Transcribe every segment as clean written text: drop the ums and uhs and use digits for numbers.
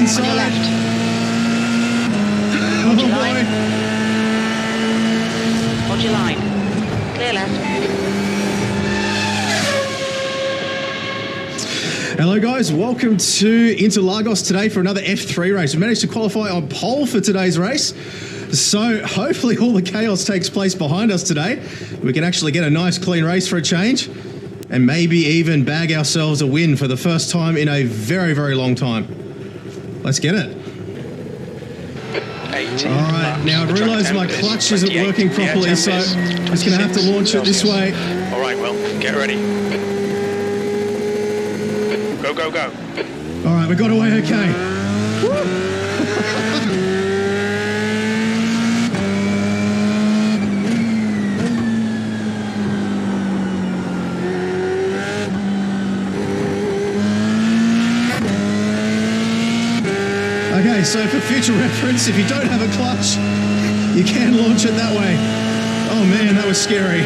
inside. On your left. Hold your line. Hold your line. Clear left. Hello guys, welcome to Interlagos today for another F3 race. We managed to qualify on pole for today's race. So hopefully all the chaos takes place behind us today. We can actually get a nice clean race for a change and maybe even bag ourselves a win for the first time in a very, very long time. Let's get it. 18 all right, now I've realised my clutch isn't working properly, so I'm just going to have to launch it this way. All right, well, get ready. Go, go, go. All right, we got away okay. Okay, so for future reference, if you don't have a clutch, you can launch it that way. Oh man, that was scary.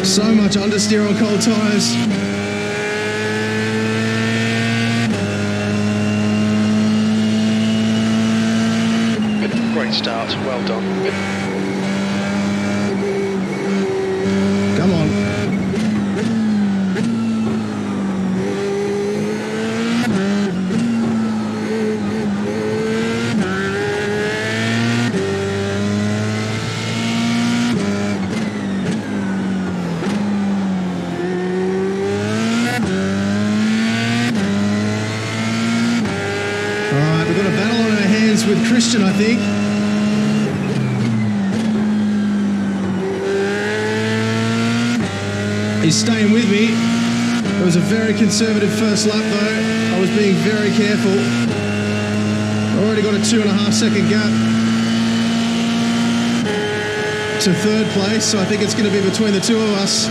So much understeer on cold tyres. Great start, well done. Come on. We've got a battle on our hands with Christian, I think. He's staying with me. It was a very conservative first lap though. I was being very careful. Already got a 2.5 second gap to third place, so I think it's going to be between the two of us.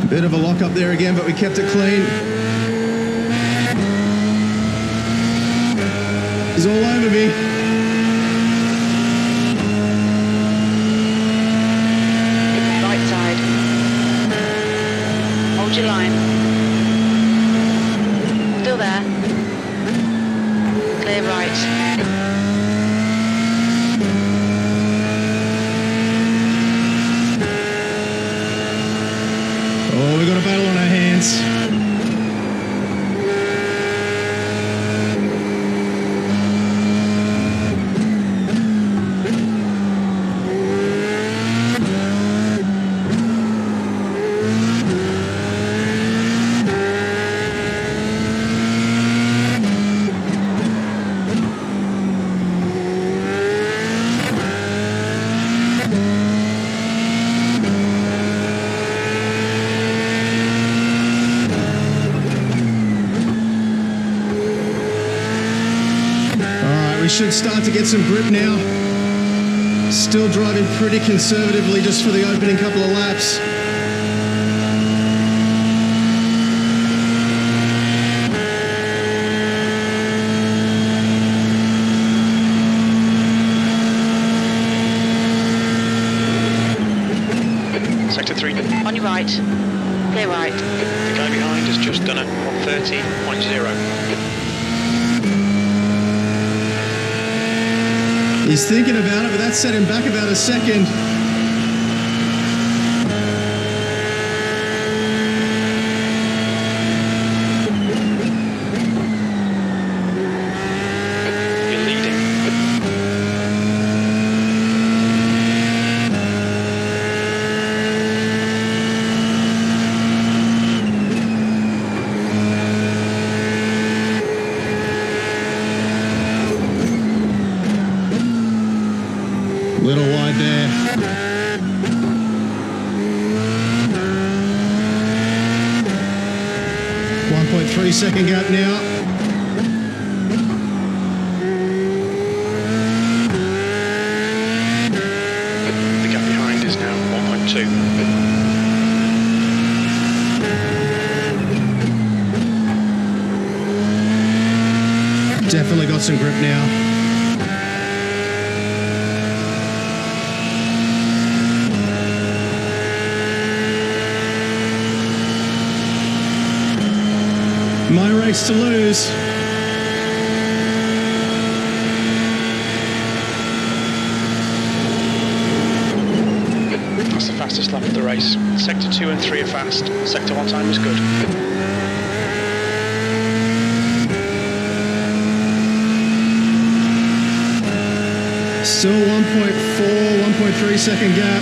Bit of a lock up there again, but we kept it clean. He's all over me. Right side. Hold your line. Still there. Clear right. Oh, we've got a battle on our hands. We should start to get some grip now. Still driving pretty conservatively just for the opening couple of laps. Sector 3. On your right. Clear right. The guy behind has just done a 130.0. He's thinking about it, but that set him back about a second. You're leading. Little wide there. 1.3 second gap now. The gap behind is now 1.2. Definitely got some grip now. My race to lose. That's the fastest lap of the race. Sector 2 and 3 are fast. Sector 1 time is good. Still 1.4, 1.3 second gap.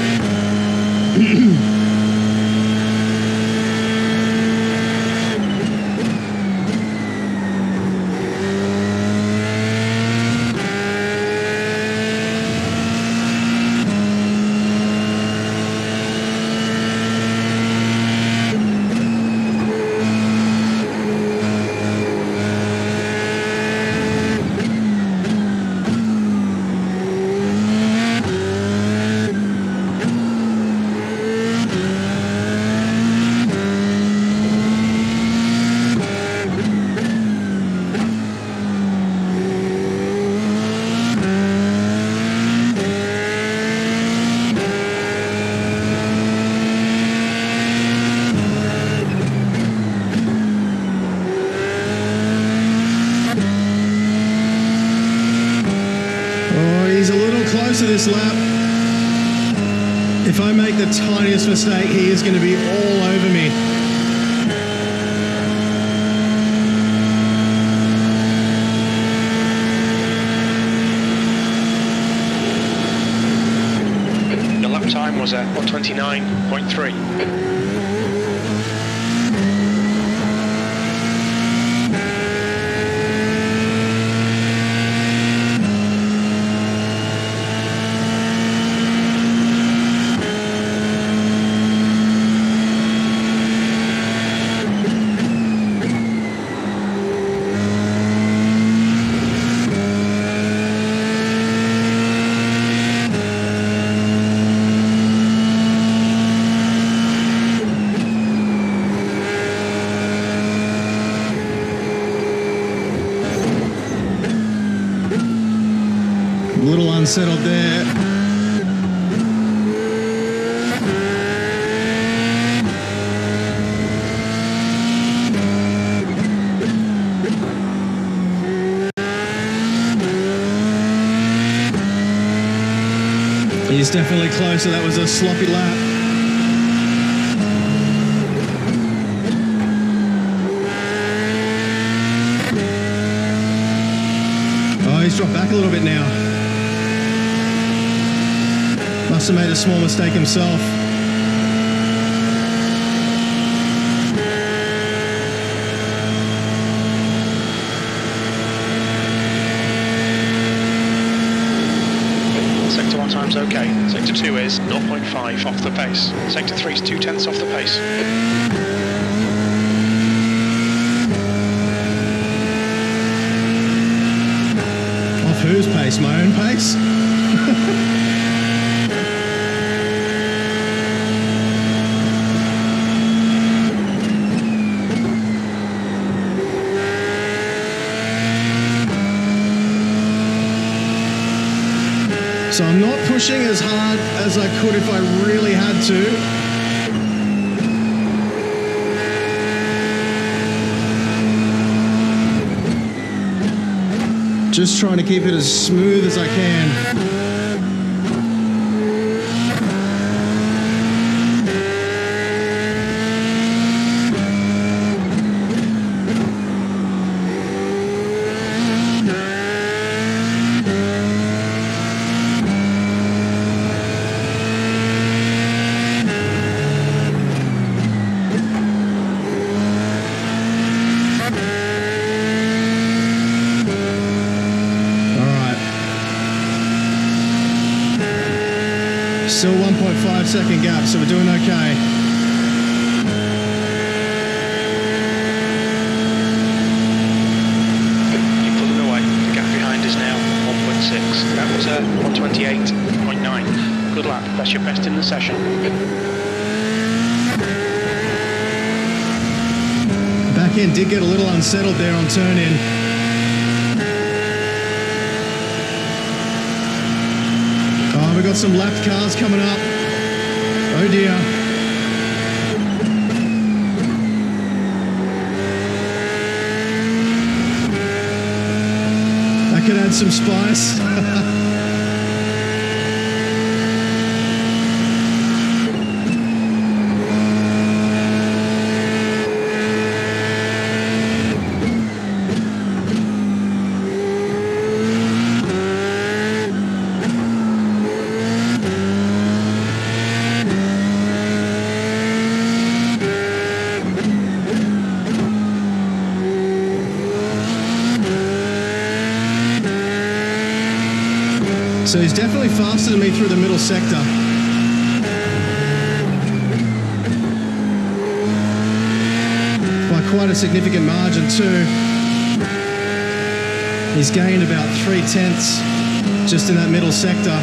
To this lap. If I make the tiniest mistake, he is going to be all over me. The lap time was at 1:29.3. A little unsettled there. He's definitely closer. That was a sloppy lap. Oh, he's dropped back a little bit now. Must have made a small mistake himself. Sector 1 time's okay. Sector 2 is 0.5 off the pace. Sector 3 is 0.2 off the pace. Off whose pace? My own pace? So I'm not pushing as hard as I could if I really had to. Just trying to keep it as smooth as I can. Still 1.5 second gap, so we're doing okay. You're pulling away. The gap behind is now 1.6. That was a 128.9. Good lap. That's your best in the session. Back end did get a little unsettled there on turn in. got some lapped cars coming up. Oh dear. That could add some spice. So he's definitely faster than me through the middle sector. By quite a significant margin too. He's gained about 3/10 just in that middle sector.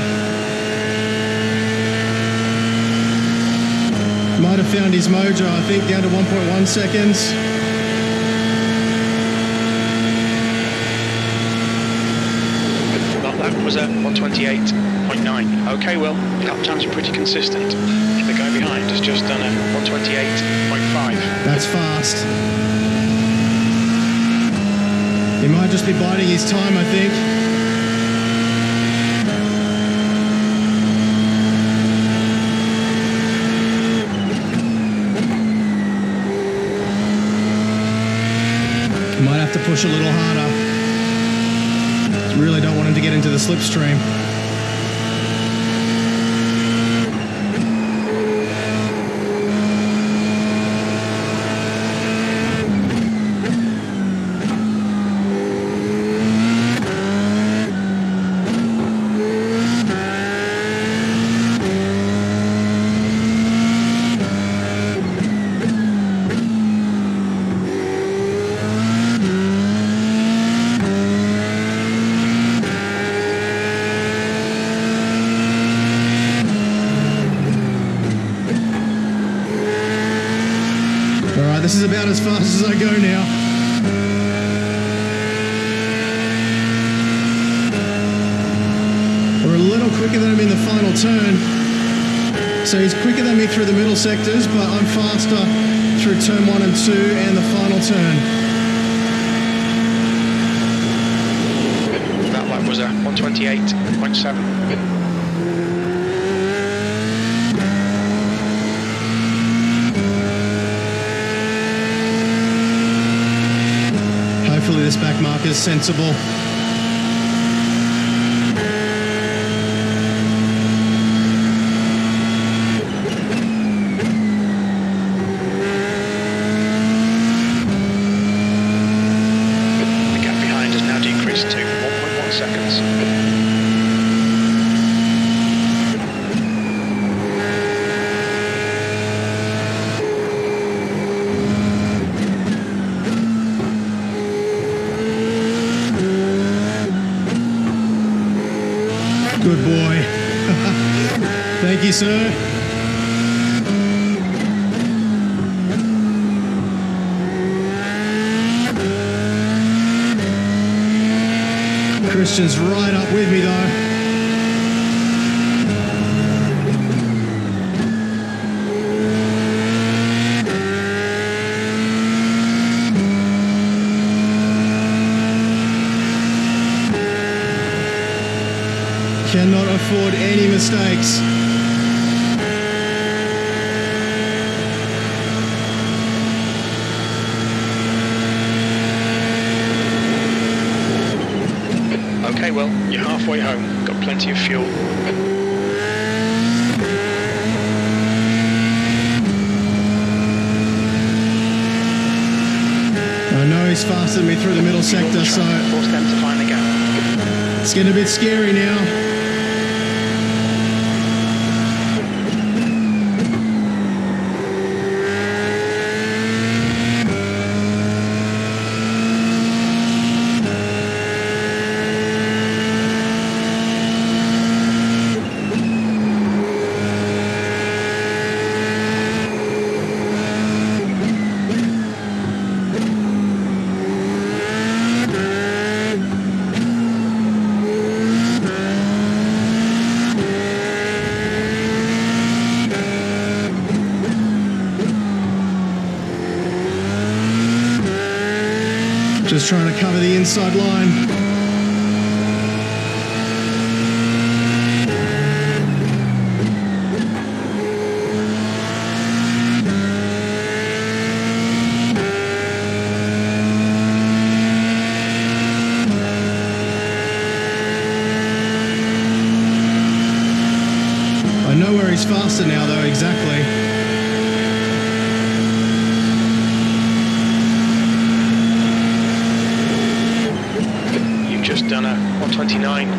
Might have found his mojo, I think, down to 1.1 seconds. That was a 128.9. Okay, well, lap times are pretty consistent. The guy behind has just done a 128.5. That's fast. He might just be biding his time, I think. Might have to push a little harder. Really don't want him to get into the slipstream. This is about as fast as I go now. We're a little quicker than him in the final turn. So he's quicker than me through the middle sectors, but I'm faster through turn 1 and 2 and the final turn. That lap was a 128.7. Hopefully this back marker is sensible. The gap behind has now decreased to 1.1 seconds. Good boy. Thank you, sir. Christian's right up with me though. Cannot afford any mistakes. Okay, well, you're halfway home. Got plenty of fuel. I know he's faster than me through the middle sector, so Force them to find the gap. it's getting a bit scary now. Just trying to cover the inside line. I know where he's faster now though, exactly. Just done a 129.0.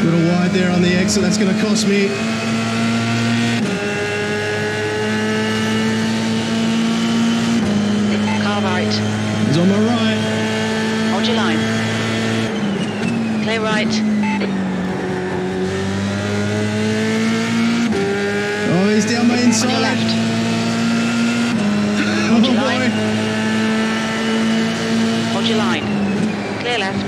Little wide there on the exit, that's going to cost me. Car right. He's on my right. Hold your line. Clear right. Oh, he's down my inside. On your left. Oh your boy. line. Hold your line. Clear left.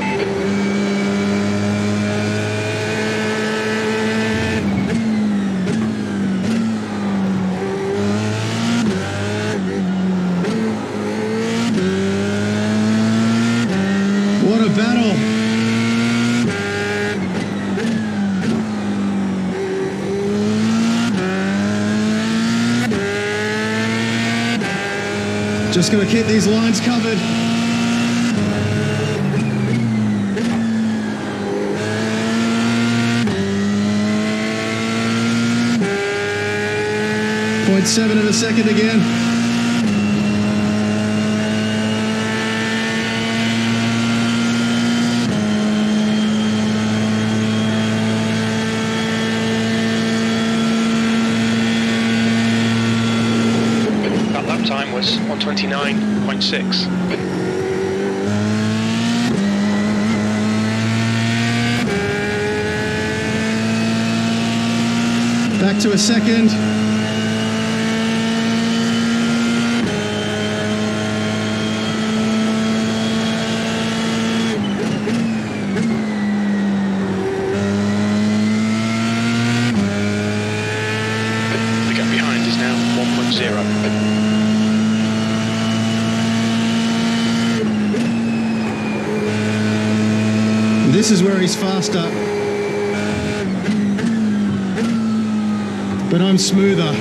What a battle. Just going to keep these lines covered. .7 of a second again. That time was 129.6. Back to a second. The gap behind is now 1.0. This is where he's faster. But I'm smoother.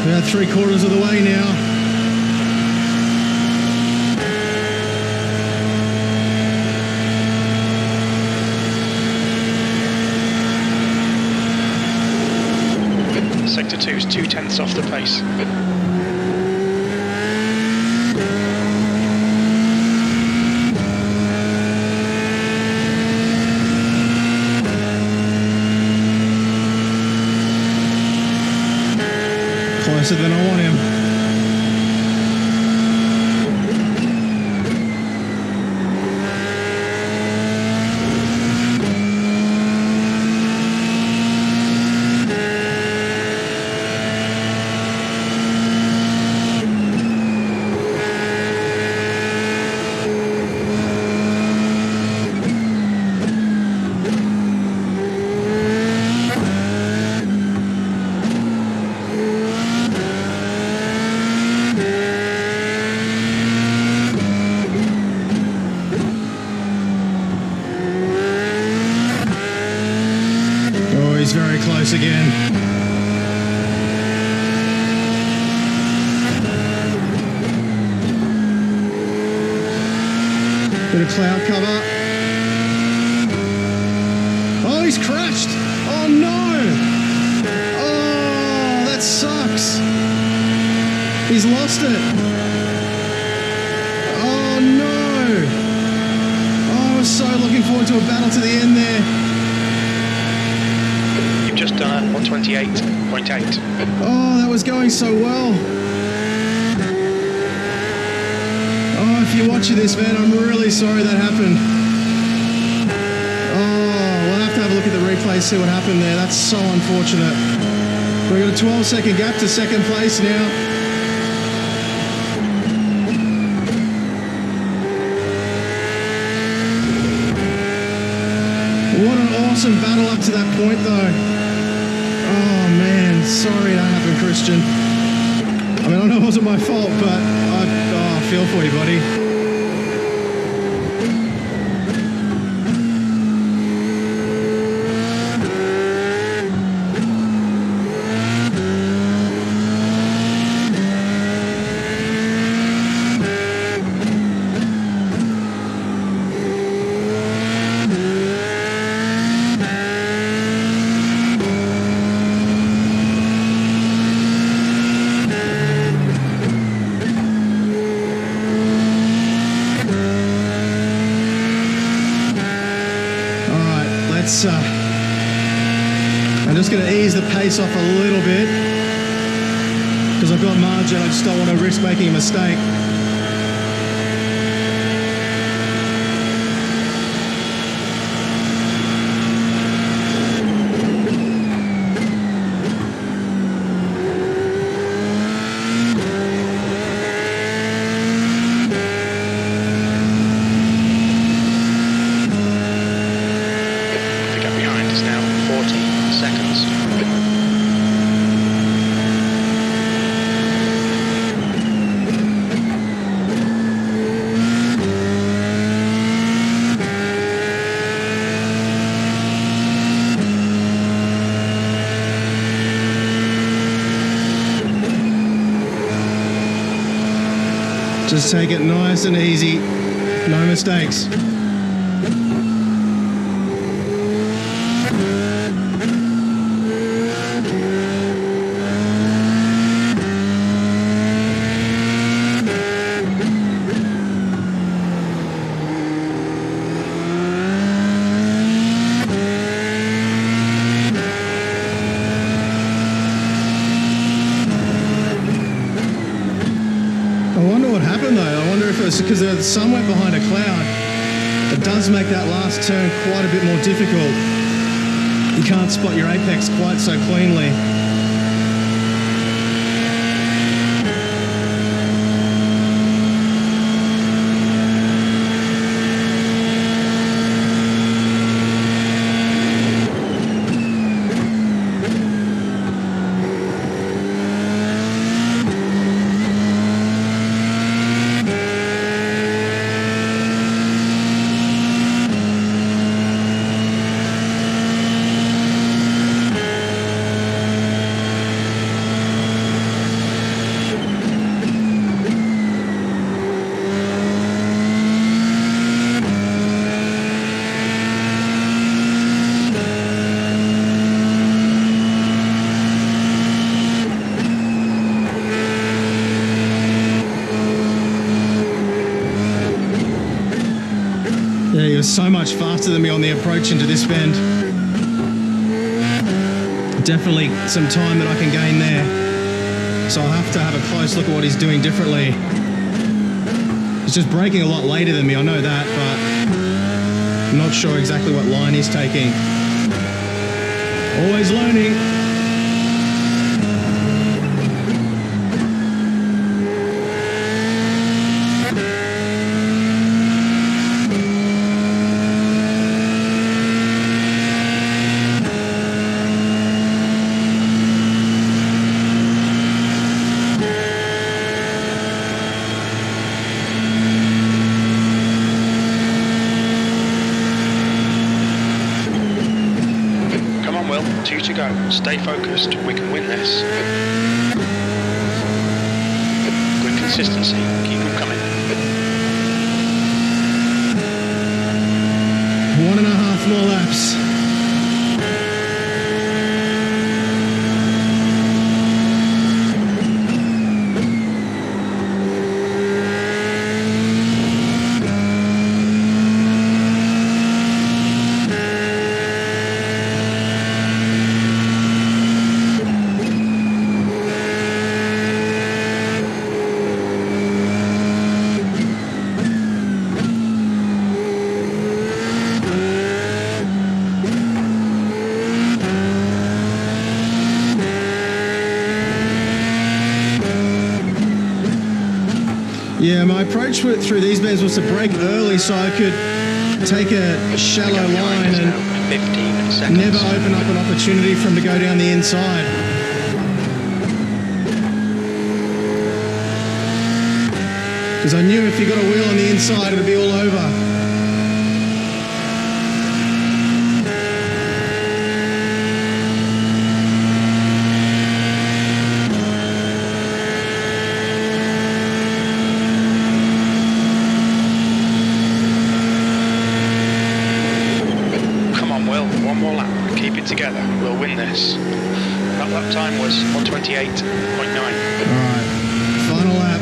About 3/4 of the way now. Sector 2 is 2/10 off the pace. Closer than I want him. He's very close again. Bit of cloud cover. Oh, he's crashed. Oh no. Oh, that sucks. He's lost it. Oh no. Oh, I was so looking forward to a battle to the end there. just done a 128.8. Oh, that was going so well. Oh, if you're watching this, man, I'm really sorry that happened. Oh, we'll have to have a look at the replay, see what happened there. That's so unfortunate. We've got a 12-second gap to second place now. What an awesome battle up to that point, though. Oh, man. Sorry that happened, Christian. I mean, I know it wasn't my fault, but I feel for you, buddy. I'm just going to ease the pace off a little bit because I've got margin. I just don't want to risk making a mistake. Just take it nice and easy, no mistakes. I wonder what happened though. I wonder if it was because the sun went behind a cloud. It does make that last turn quite a bit more difficult. You can't spot your apex quite so cleanly. Yeah, he was so much faster than me on the approach into this bend. Definitely some time that I can gain there. So I'll have to have a close look at what he's doing differently. He's just braking a lot later than me, I know that, but I'm not sure exactly what line he's taking. Always learning. Two to go. Stay focused. We can win this. Good consistency. Keep them coming. 1.5 more laps. Yeah, my approach through these bends was to brake early so I could take a shallow line and 15 seconds. never open up an opportunity for him to go down the inside. Because I knew if he got a wheel on the inside, it would be all over. Together, we'll win this. That lap time was 1:28.9. Alright, final lap.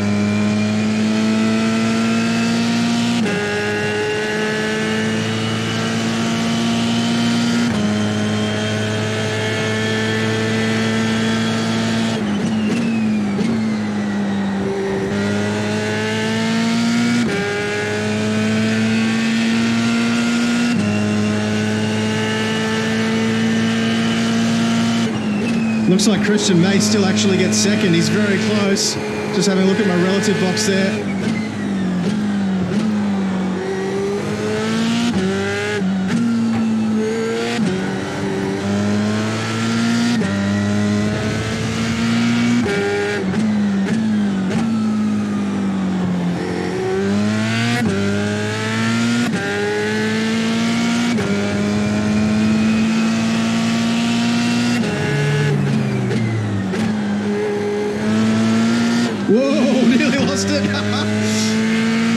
Looks like Christian may still actually get second. He's very close. Just having a look at my relative box there. Whoa, nearly lost it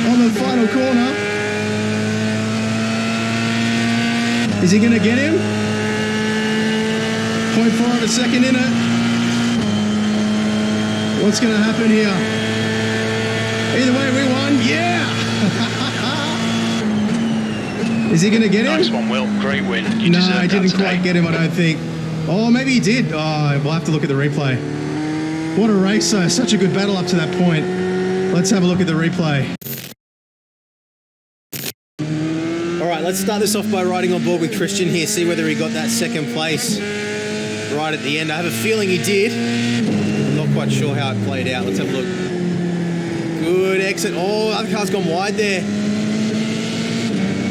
on the final corner. Is he going to get him? 0.4 of a second in it. What's going to happen here? Either way, we won. Yeah! Is he going to get him? Nice one, Will. Great win. You no, deserved I didn't that today. quite get him, I don't think. Oh, maybe he did. Oh, we'll have to look at the replay. What a race, though. Such a good battle up to that point. Let's have a look at the replay. All right, let's start this off by riding on board with Christian here, see whether he got that second place right at the end. I have a feeling he did. I'm not quite sure how it played out. Let's have a look. Good exit. Oh, other car's gone wide there.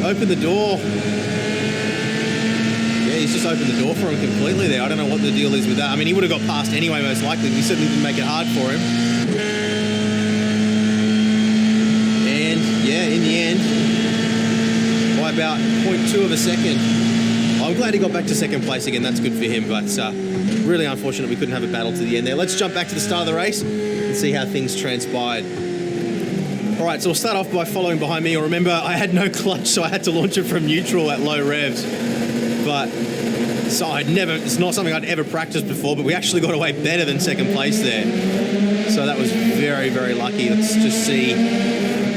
Open the door. He's just opened the door for him completely there. I don't know what the deal is with that. I mean, he would have got past anyway, most likely. He certainly didn't make it hard for him. And, yeah, in the end, by about 0.2 of a second. I'm glad he got back to second place again. That's good for him, but really unfortunate we couldn't have a battle to the end there. Let's jump back to the start of the race and see how things transpired. All right, so we'll start off by following behind me. You'll remember I had no clutch, so I had to launch it from neutral at low revs. But so it's not something I'd ever practiced before, but we actually got away better than second place there. So that was very, very lucky. Let's just see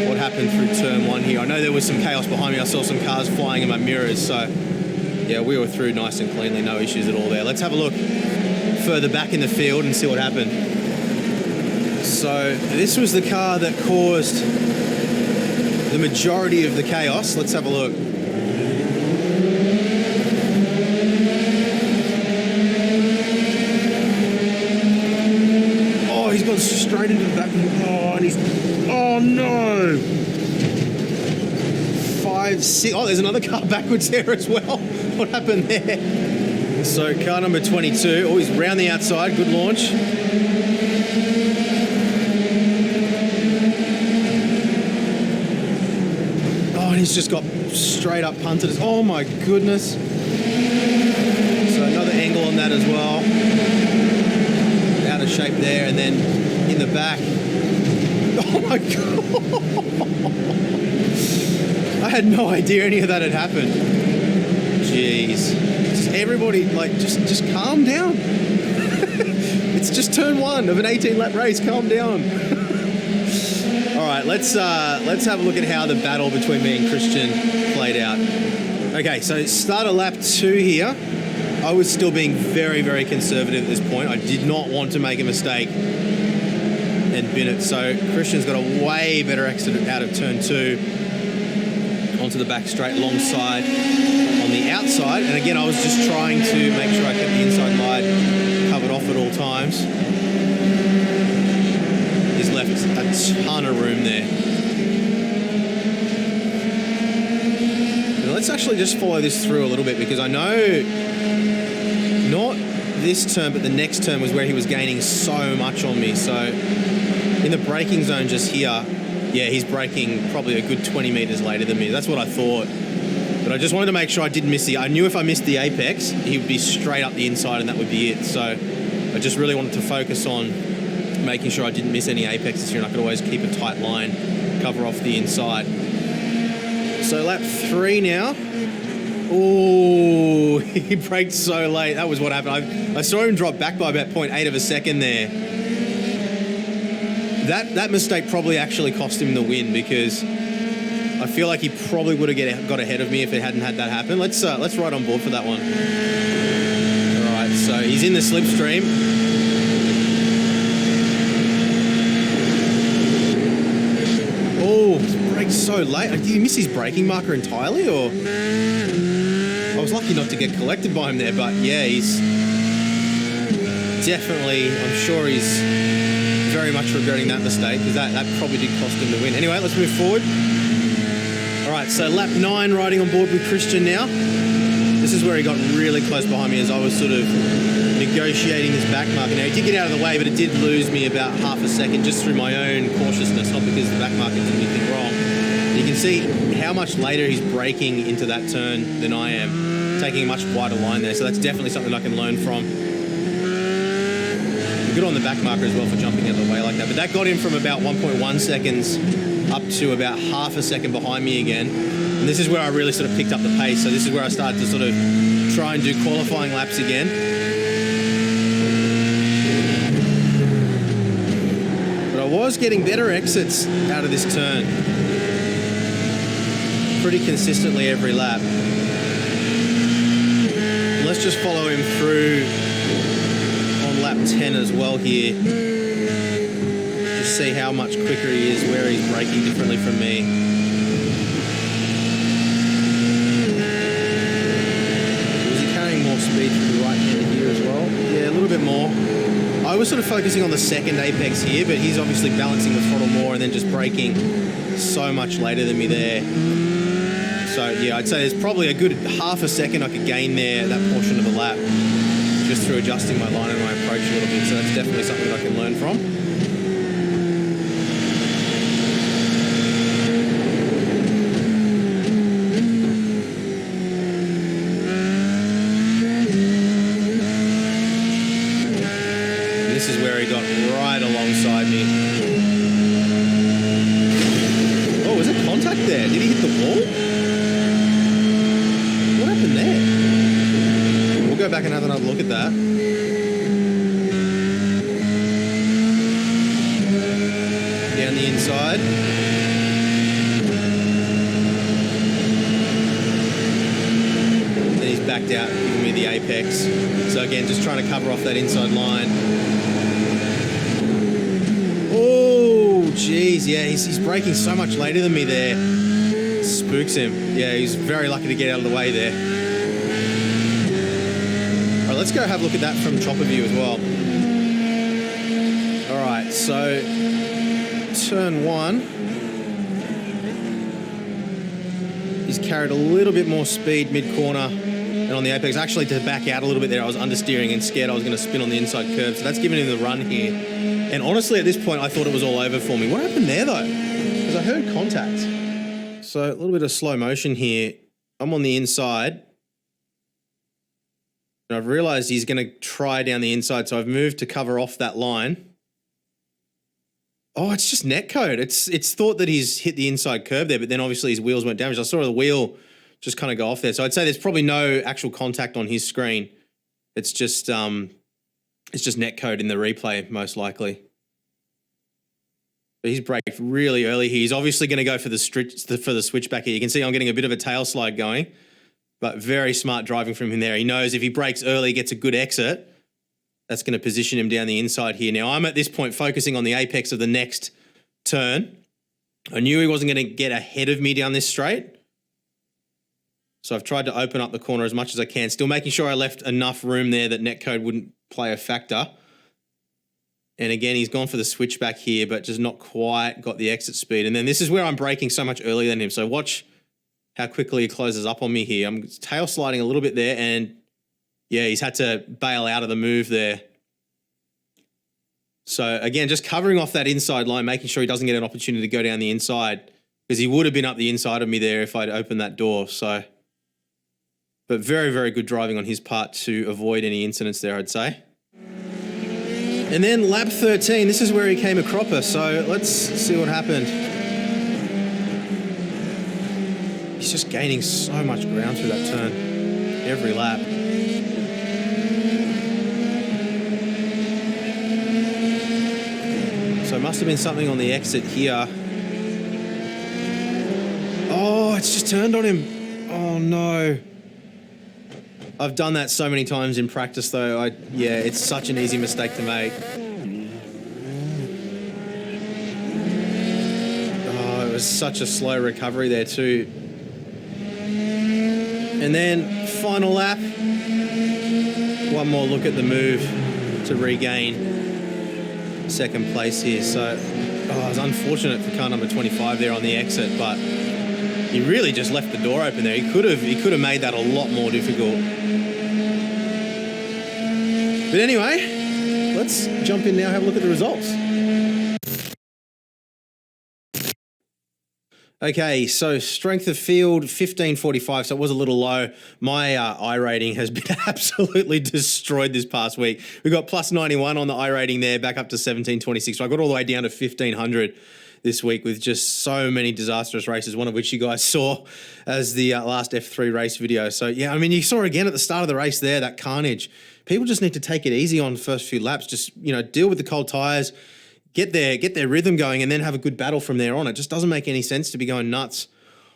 what happened through turn one here. I know there was some chaos behind me. I saw some cars flying in my mirrors. So yeah, we were through nice and cleanly, no issues at all there. Let's have a look further back in the field and see what happened. So this was the car that caused the majority of the chaos. Let's have a look. He's gone straight into the back. Oh, and he's... Oh, no. 5, 6... Oh, there's another car backwards there as well. What happened there? So, car number 22. Oh, he's round the outside. Good launch. Oh, and he's just got straight up punted. Oh, my goodness. So, another angle on that as well. Out of shape there, and then in the back. Oh my god! I had no idea any of that had happened. Jeez, just everybody, like, just calm down. It's just turn one of an 18-lap race. Calm down. All right, let's have a look at how the battle between me and Christian played out. Okay, so start of lap 2 here. I was still being very, very conservative at this point. I did not want to make a mistake and bin it. So Christian's got a way better exit out of turn 2 onto the back straight alongside on the outside. And again, I was just trying to make sure I kept the inside light covered off at all times. His left a ton of room there. And let's actually just follow this through a little bit, because I know not this turn, but the next turn was where he was gaining so much on me. So in the braking zone just here, yeah, he's braking probably a good 20 meters later than me. That's what I thought. But I just wanted to make sure I didn't miss I knew if I missed the apex, he would be straight up the inside and that would be it. So I just really wanted to focus on making sure I didn't miss any apexes here, and I could always keep a tight line, cover off the inside. So lap 3 now. Oh, he braked so late. That was what happened. I saw him drop back by about 0.8 of a second there. That mistake probably actually cost him the win, because I feel like he probably would have got ahead of me if it hadn't had that happen. Let's ride on board for that one. All right, so he's in the slipstream. Oh, he braked so late. Did he miss his braking marker entirely, or? I was lucky not to get collected by him there, but yeah, he's definitely, I'm sure he's very much regretting that mistake, because that probably did cost him the win. Anyway, let's move forward. All right, so lap 9, riding on board with Christian now. This is where he got really close behind me as I was sort of negotiating this back marker. Now, he did get out of the way, but it did lose me about half a second just through my own cautiousness, not because the back marker did anything wrong. You can see how much later he's braking into that turn than I am, taking a much wider line there. So that's definitely something I can learn from. Good on the back marker as well for jumping out of the way like that. But that got him from about 1.1 seconds up to about half a second behind me again. And this is where I really sort of picked up the pace. So this is where I started to sort of try and do qualifying laps again. But I was getting better exits out of this turn pretty consistently every lap. Let's just follow him through on lap 10 as well here. Just see how much quicker he is, where he's braking differently from me. Is he carrying more speed to the right hand here as well? Yeah, a little bit more. I was sort of focusing on the second apex here, but he's obviously balancing the throttle more and then just braking so much later than me there. So yeah, I'd say there's probably a good half a second I could gain there, that portion of the lap, just through adjusting my line and my approach a little bit. So that's definitely something that I can learn from. And this is where he got right alongside me. Oh, was it contact there? Did he hit the wall? There. We'll go back and have another look at that. Down the inside. Then he's backed out, giving me the apex. So again, just trying to cover off that inside line. Oh, geez, yeah, he's braking so much later than me there. Spooks him. Yeah, he's very lucky to get out of the way there. All right, let's go have a look at that from chopper view as well. All right, so turn 1. He's carried a little bit more speed mid-corner and on the apex. Actually, to back out a little bit there, I was understeering and scared I was going to spin on the inside curve. So that's giving him the run here. And honestly, at this point, I thought it was all over for me. What happened there, though? Because I heard contact. So a little bit of slow motion here. I'm on the inside. And I've realized he's going to try down the inside, so I've moved to cover off that line. Oh, it's just netcode. It's thought that he's hit the inside curve there, but then obviously his wheels weren't damaged. I saw the wheel just kind of go off there. So I'd say there's probably no actual contact on his screen. It's just netcode in the replay, most likely. But he's braked really early here. He's obviously going to go for the switchback here. You can see I'm getting a bit of a tail slide going, but very smart driving from him there. He knows if he brakes early, gets a good exit, that's going to position him down the inside here. Now, I'm at this point focusing on the apex of the next turn. I knew he wasn't going to get ahead of me down this straight. So I've tried to open up the corner as much as I can, still making sure I left enough room there that netcode wouldn't play a factor. And again, he's gone for the switchback here, but just not quite got the exit speed. And then this is where I'm braking so much earlier than him. So watch how quickly he closes up on me here. I'm tail sliding a little bit there, and yeah, he's had to bail out of the move there. So again, just covering off that inside line, making sure he doesn't get an opportunity to go down the inside, because he would have been up the inside of me there if I'd opened that door. So, but very, very good driving on his part to avoid any incidents there, I'd say. And then lap 13, this is where he came a cropper. So let's see what happened. He's just gaining so much ground through that turn every lap. So it must have been something on the exit here. Oh, it's just turned on him. Oh no. I've done that so many times in practice though. Yeah, it's such an easy mistake to make. Oh, it was such a slow recovery there too. And then final lap. One more look at the move to regain second place here. So, it was unfortunate for car number 25 there on the exit, but he really just left the door open there. He could have made that a lot more difficult. But anyway, let's jump in now and have a look at the results. Okay, so strength of field, 1545, so it was a little low. My iRating has been absolutely destroyed this past week. We got plus 91 on the iRating there, back up to 1726. So I got all the way down to 1500 this week with just so many disastrous races, one of which you guys saw as the last F3 race video. So yeah, I mean, you saw again at the start of the race there, that carnage. People just need to take it easy on the first few laps. Just, deal with the cold tires, get their rhythm going, and then have a good battle from there on. It just doesn't make any sense to be going nuts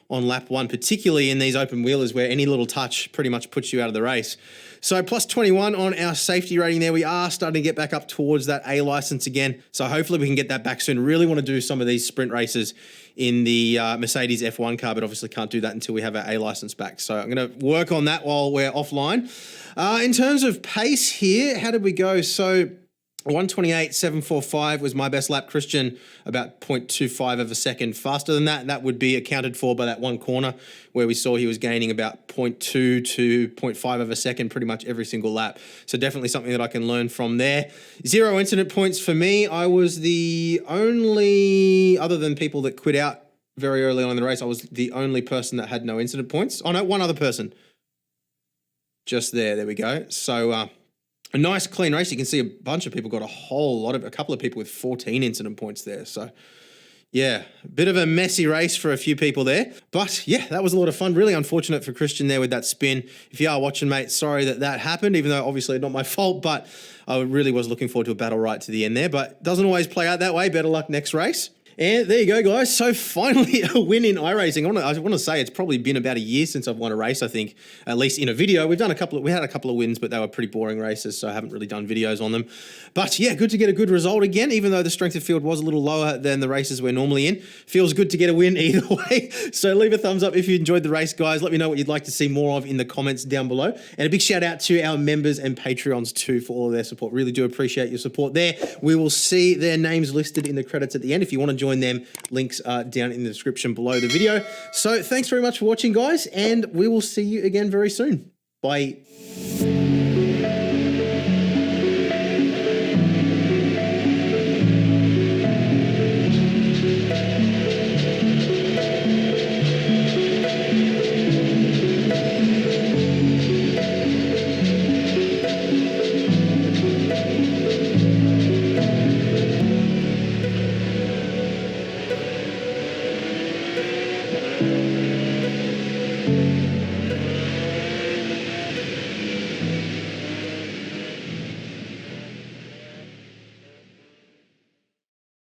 on lap one, particularly in these open wheelers where any little touch pretty much puts you out of the race. So plus 21 on our safety rating there. We are starting to get back up towards that A license again. So hopefully we can get that back soon. Really want to do some of these sprint races in the Mercedes F1 car, but obviously can't do that until we have our A license back. So I'm going to work on that while we're offline. In terms of pace here, how did we go? So 128.745 was my best lap. Christian, about 0.25 of a second faster than that. That would be accounted for by that one corner where we saw he was gaining about 0.2 to 0.5 of a second pretty much every single lap. So definitely something that I can learn from there. 0 incident points for me. I was the only, other than people that quit out very early on in the race, I was the only person that had no incident points. Oh no, one other person. Just there we go. So a nice clean race. You can see a bunch of people got a couple of people with 14 incident points there. So yeah, a bit of a messy race for a few people there. But yeah, that was a lot of fun. Really unfortunate for Christian there with that spin. If you are watching, mate, sorry that happened, even though obviously not my fault, but I really was looking forward to a battle right to the end there, but doesn't always play out that way. Better luck next race. And there you go, guys. So finally a win in iRacing. I want to say it's probably been about a year since I've won a race, I think, at least in a video. We had a couple of wins, but they were pretty boring races, so I haven't really done videos on them. But yeah, good to get a good result again, even though the strength of field was a little lower than the races we're normally in. Feels good to get a win either way. So leave a thumbs up if you enjoyed the race, guys. Let me know what you'd like to see more of in the comments down below. And a big shout out to our members and Patreons too for all of their support. Really do appreciate your support there. We will see their names listed in the credits at the end. If you want to join them, links are down in the description below the video. So thanks very much for watching, guys, and we will see you again very soon. Bye.